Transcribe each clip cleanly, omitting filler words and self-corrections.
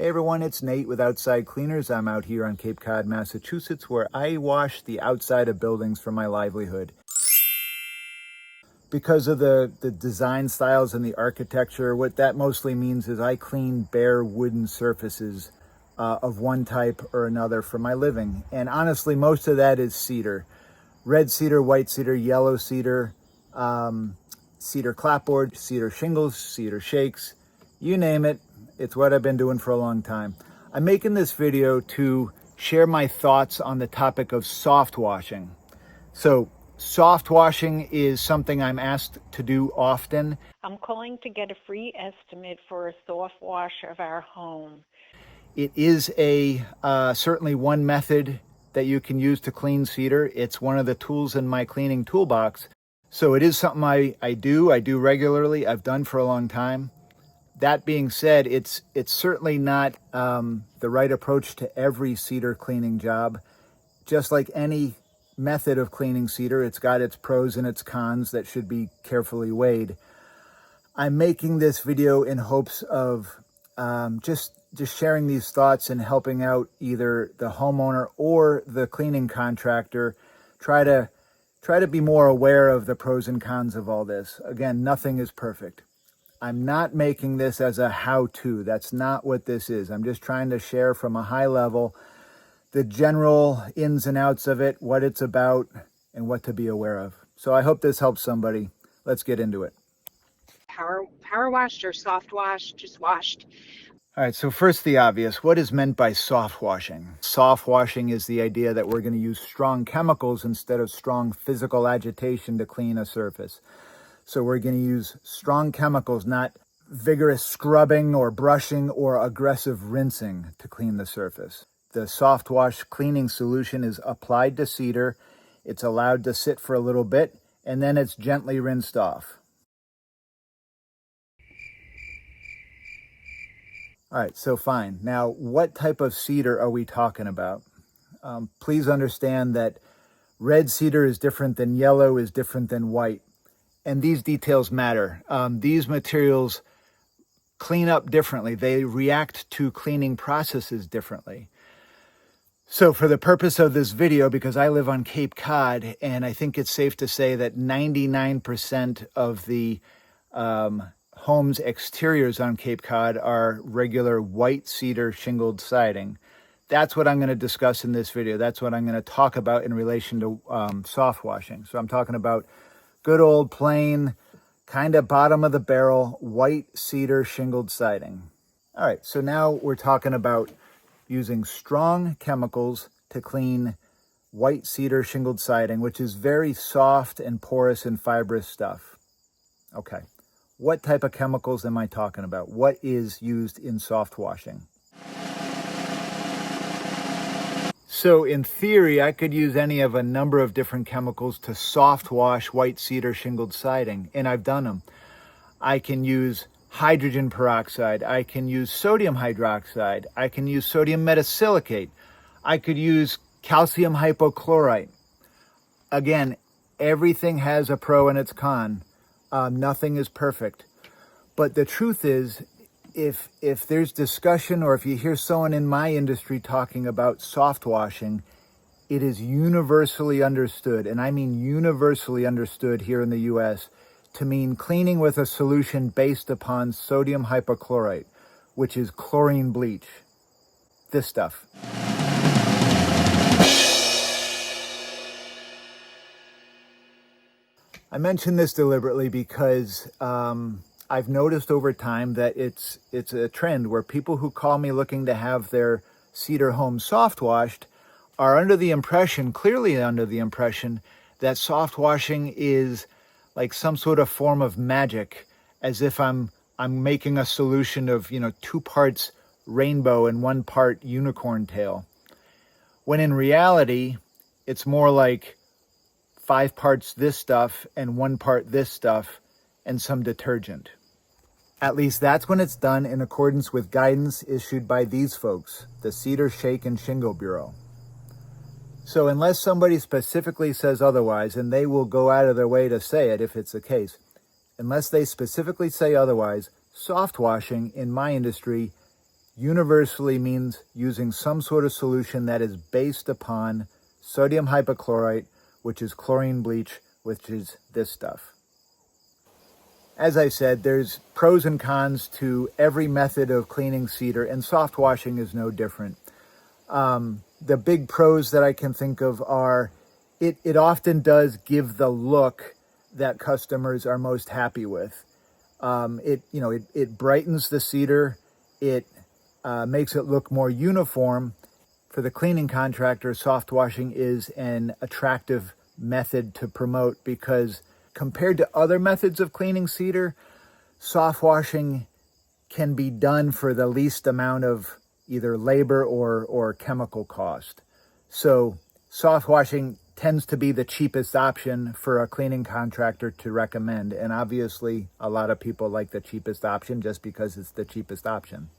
Hey everyone, it's Nate with Outside Cleaners. I'm out here on Cape Cod, Massachusetts, where I wash the outside of buildings for my livelihood. Because of the design styles and the architecture, what that mostly means is I clean bare wooden surfaces of one type or another for my living. And honestly, most of that is cedar. Red cedar, white cedar, yellow cedar, cedar clapboard, cedar shingles, cedar shakes, you name it. It's what I've been doing for a long time. I'm making this video to share my thoughts on the topic of soft washing. So soft washing is something I'm asked to do often. I'm calling to get a free estimate for a soft wash of our home. It is certainly one method that you can use to clean cedar. It's one of the tools in my cleaning toolbox. So it is something I do regularly. I've done for a long time. That being said, it's certainly not the right approach to every cedar cleaning job. Just like any method of cleaning cedar, it's got its pros and its cons that should be carefully weighed. I'm making this video in hopes of just sharing these thoughts and helping out either the homeowner or the cleaning contractor try to be more aware of the pros and cons of all this. Again, nothing is perfect. I'm not making this as a how-to. That's not what this is. I'm just trying to share from a high level the general ins and outs of it, what it's about, and what to be aware of. So I hope this helps somebody. Let's get into it. Power washed or soft washed, just washed. All right, so first the obvious. What is meant by soft washing? Soft washing is the idea that we're going to use strong chemicals instead of strong physical agitation to clean a surface. So we're going to use strong chemicals, not vigorous scrubbing or brushing or aggressive rinsing to clean the surface. The soft wash cleaning solution is applied to cedar. It's allowed to sit for a little bit, and then it's gently rinsed off. All right, so fine. Now, what type of cedar are we talking about? Please understand that red cedar is different than yellow, is different than white. And these details matter. These materials clean up differently. They react to cleaning processes differently. So for the purpose of this video, because I live on Cape Cod, and I think it's safe to say that 99% of the homes' exteriors on Cape Cod are regular white cedar shingled siding. That's what I'm going to discuss in this video. That's what I'm going to talk about in relation to soft washing. So I'm talking about good old plain, kind of bottom of the barrel, white cedar shingled siding. All right, so now we're talking about using strong chemicals to clean white cedar shingled siding, which is very soft and porous and fibrous stuff. Okay, what type of chemicals am I talking about? What is used in soft washing? So in theory, I could use any of a number of different chemicals to soft wash white cedar shingled siding, and I've done them. I can use hydrogen peroxide. I can use sodium hydroxide. I can use sodium metasilicate. I could use calcium hypochlorite. Again, everything has a pro and its con. Nothing is perfect. But the truth is, if there's discussion or if you hear someone in my industry talking about soft washing, it is universally understood, and I mean universally understood here in the US, to mean cleaning with a solution based upon sodium hypochlorite, which is chlorine bleach. This stuff. I mention this deliberately because I've noticed over time that it's a trend where people who call me looking to have their cedar home soft washed are clearly under the impression that soft washing is like some sort of form of magic, as if I'm making a solution of, 2 parts rainbow and 1 part unicorn tail. When in reality, it's more like 5 parts this stuff and 1 part this stuff and some detergent. At least that's when it's done in accordance with guidance issued by these folks, the Cedar Shake and Shingle Bureau. So unless somebody specifically says otherwise, and they will go out of their way to say it if it's the case, unless they specifically say otherwise, soft washing in my industry universally means using some sort of solution that is based upon sodium hypochlorite, which is chlorine bleach, which is this stuff. As I said, there's pros and cons to every method of cleaning cedar, and soft washing is no different. The big pros that I can think of are it often does give the look that customers are most happy with. It brightens the cedar. It makes it look more uniform. For the cleaning contractor, soft washing is an attractive method to promote because compared to other methods of cleaning cedar, soft washing can be done for the least amount of either labor or chemical cost. So soft washing tends to be the cheapest option for a cleaning contractor to recommend. And obviously, a lot of people like the cheapest option just because it's the cheapest option.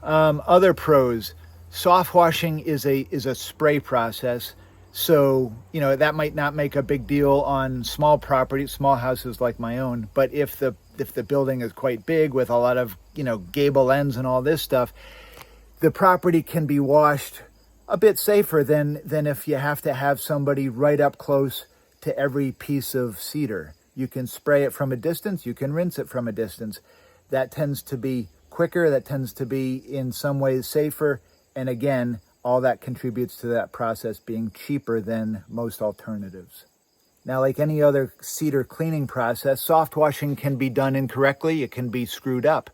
Other pros, soft washing is a spray process. So, that might not make a big deal on small properties, small houses like my own. But if the building is quite big with a lot of, gable ends and all this stuff, the property can be washed a bit safer than if you have to have somebody right up close to every piece of cedar. You can spray it from a distance, you can rinse it from a distance. That tends to be quicker, that tends to be in some ways safer, and again, all that contributes to that process being cheaper than most alternatives. Now, like any other cedar cleaning process, soft washing can be done incorrectly, it can be screwed up.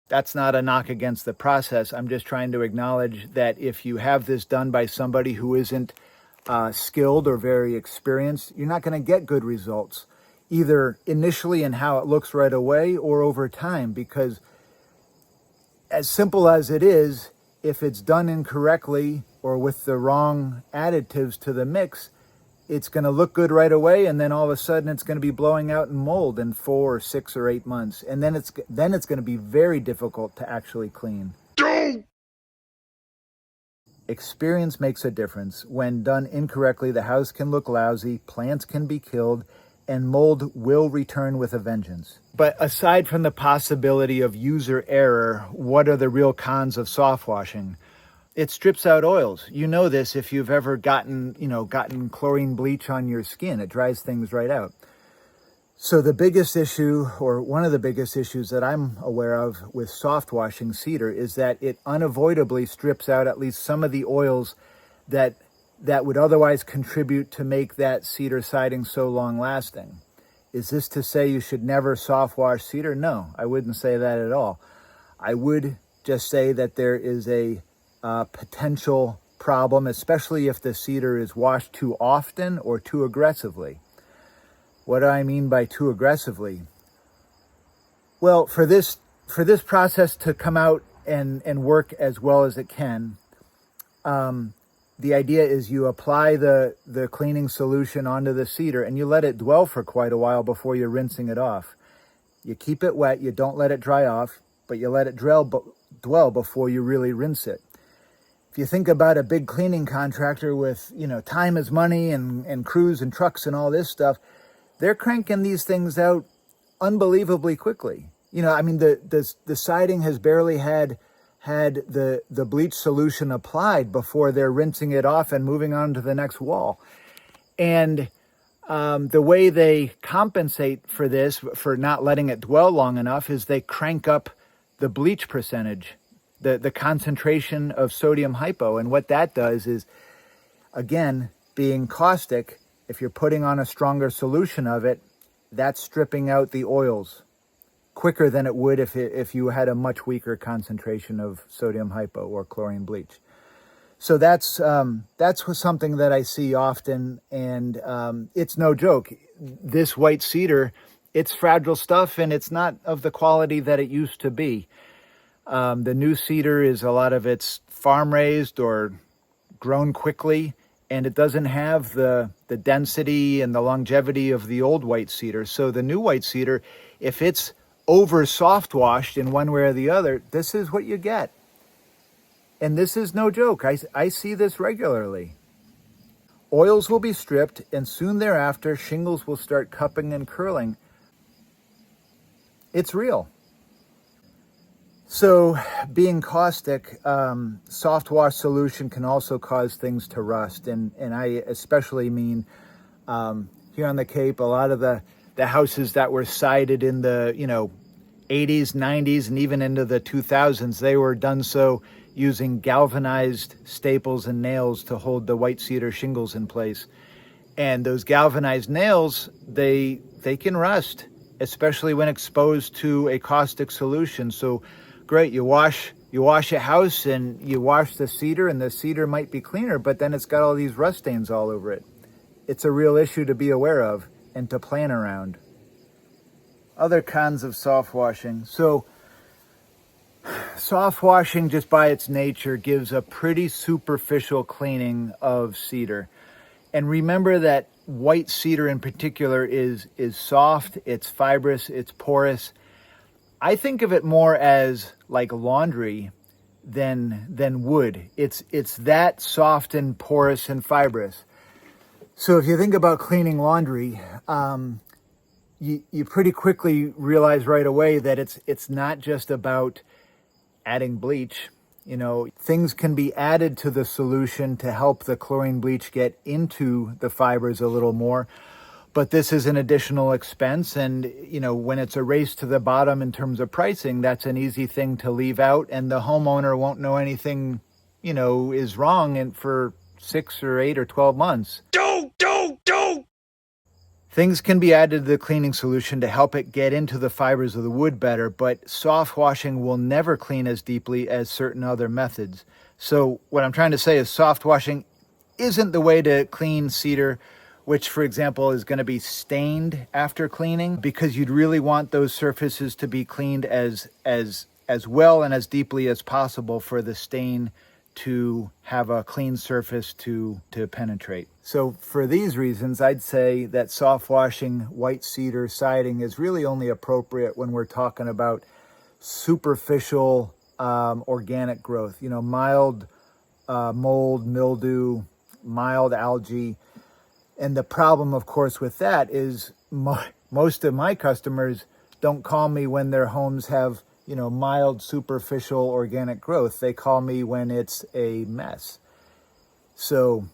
That's not a knock against the process. I'm just trying to acknowledge that if you have this done by somebody who isn't skilled or very experienced, you're not going to get good results, either initially in how it looks right away or over time, because as simple as it is, if it's done incorrectly or with the wrong additives to the mix, it's going to look good right away, and then all of a sudden it's going to be blowing out in mold in 4 or 6 or 8 months, and then it's going to be very difficult to actually clean. Experience makes a difference. When done incorrectly, the house can look lousy, plants can be killed, and mold will return with a vengeance. But aside from the possibility of user error, what are the real cons of soft washing? It strips out oils. You know this if you've ever gotten chlorine bleach on your skin. It dries things right out. So the biggest issue, or one of the biggest issues that I'm aware of with soft washing cedar, is that it unavoidably strips out at least some of the oils that would otherwise contribute to make that cedar siding so long lasting. Is this to say you should never soft wash cedar? No, I wouldn't say that at all. I would just say that there is a potential problem, especially if the cedar is washed too often or too aggressively. What do I mean by too aggressively? Well, for this process to come out and work as well as it can, the idea is you apply the cleaning solution onto the cedar and you let it dwell for quite a while before you're rinsing it off. You keep it wet, you don't let it dry off, but you let it dwell before you really rinse it. If you think about a big cleaning contractor with, time is money and crews and trucks and all this stuff, they're cranking these things out unbelievably quickly. The siding has barely had the bleach solution applied before they're rinsing it off and moving on to the next wall. And the way they compensate for this, for not letting it dwell long enough, is they crank up the bleach percentage, the concentration of sodium hypo. And what that does is, again, being caustic, if you're putting on a stronger solution of it, that's stripping out the oils quicker than it would if you had a much weaker concentration of sodium hypo or chlorine bleach. So that's something that I see often, and it's no joke. This white cedar, it's fragile stuff, and it's not of the quality that it used to be. The new cedar is a lot of it's farm raised or grown quickly, and it doesn't have the density and the longevity of the old white cedar. So the new white cedar, if it's over soft washed in one way or the other, this is what you get. And this is no joke. I see this regularly. Oils will be stripped, and soon thereafter, shingles will start cupping and curling. It's real. So being caustic, soft wash solution can also cause things to rust. And I especially mean here on the Cape, a lot of the houses that were sided in the, 80s, 90s, and even into the 2000s, they were done so using galvanized staples and nails to hold the white cedar shingles in place. And those galvanized nails, they can rust, especially when exposed to a caustic solution. So great, you wash a house and you wash the cedar, and the cedar might be cleaner, but then it's got all these rust stains all over it. It's a real issue to be aware of and to plan around. Other cons of soft washing. So soft washing, just by its nature, gives a pretty superficial cleaning of cedar. And remember that white cedar in particular is soft, it's fibrous, it's porous. I think of it more as like laundry than wood. It's that soft and porous and fibrous. So if you think about cleaning laundry, you pretty quickly realize right away that it's not just about adding bleach. Things can be added to the solution to help the chlorine bleach get into the fibers a little more. But this is an additional expense. And, when it's a race to the bottom in terms of pricing, that's an easy thing to leave out. And the homeowner won't know anything, is wrong for 6 or 8 or 12 months. Don't! Things can be added to the cleaning solution to help it get into the fibers of the wood better, but soft washing will never clean as deeply as certain other methods. So what I'm trying to say is soft washing isn't the way to clean cedar, which, for example, is going to be stained after cleaning, because you'd really want those surfaces to be cleaned as well and as deeply as possible for the stain to have a clean surface to penetrate. So for these reasons, I'd say that soft washing white cedar siding is really only appropriate when we're talking about superficial organic growth, mild mold, mildew, mild algae. And the problem, of course, with that is most of my customers don't call me when their homes have mild superficial organic growth. They call me when it's a mess. So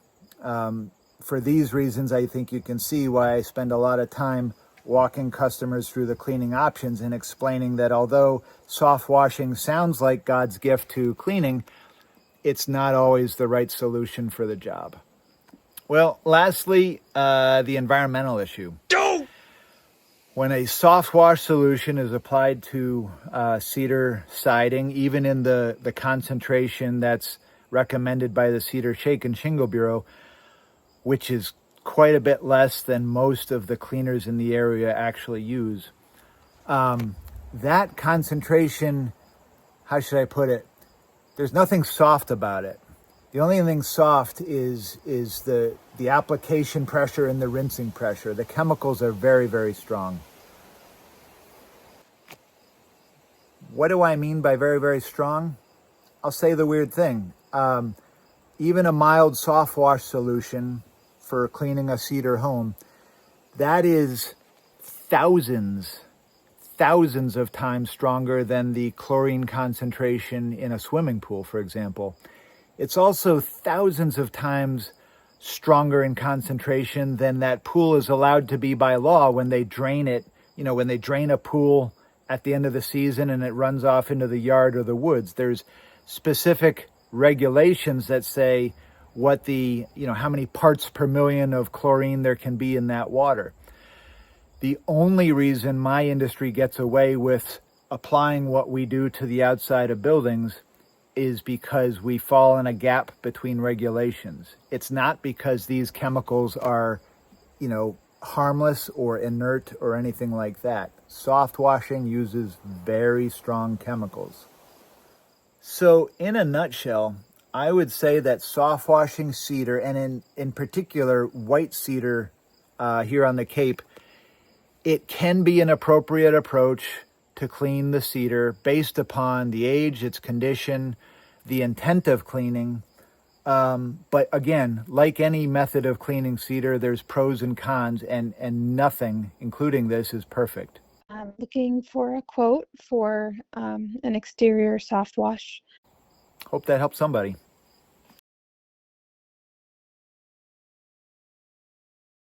for these reasons, I think you can see why I spend a lot of time walking customers through the cleaning options and explaining that although soft washing sounds like God's gift to cleaning, it's not always the right solution for the job. Well, lastly, the environmental issue. When a soft wash solution is applied to cedar siding, even in the concentration that's recommended by the Cedar Shake and Shingle Bureau, which is quite a bit less than most of the cleaners in the area actually use, that concentration, how should I put it? There's nothing soft about it. The only thing soft is the application pressure and the rinsing pressure. The chemicals are very, very strong. What do I mean by very, very strong? I'll say the weird thing. Even a mild soft wash solution for cleaning a cedar home, that is thousands of times stronger than the chlorine concentration in a swimming pool, for example. It's also thousands of times stronger in concentration than that pool is allowed to be by law when they drain it, when they drain a pool at the end of the season and it runs off into the yard or the woods. There's specific regulations that say what how many parts per million of chlorine there can be in that water. The only reason my industry gets away with applying what we do to the outside of buildings is because we fall in a gap between regulations. It's not because these chemicals are, harmless or inert or anything like that. Soft washing uses very strong chemicals. So in a nutshell, I would say that soft washing cedar, and in particular white cedar here on the Cape, it can be an appropriate approach to clean the cedar based upon the age, its condition, the intent of cleaning. But again, like any method of cleaning cedar, there's pros and cons, and nothing, including this, is perfect. looking for a quote for an exterior soft wash. Hope that helps somebody.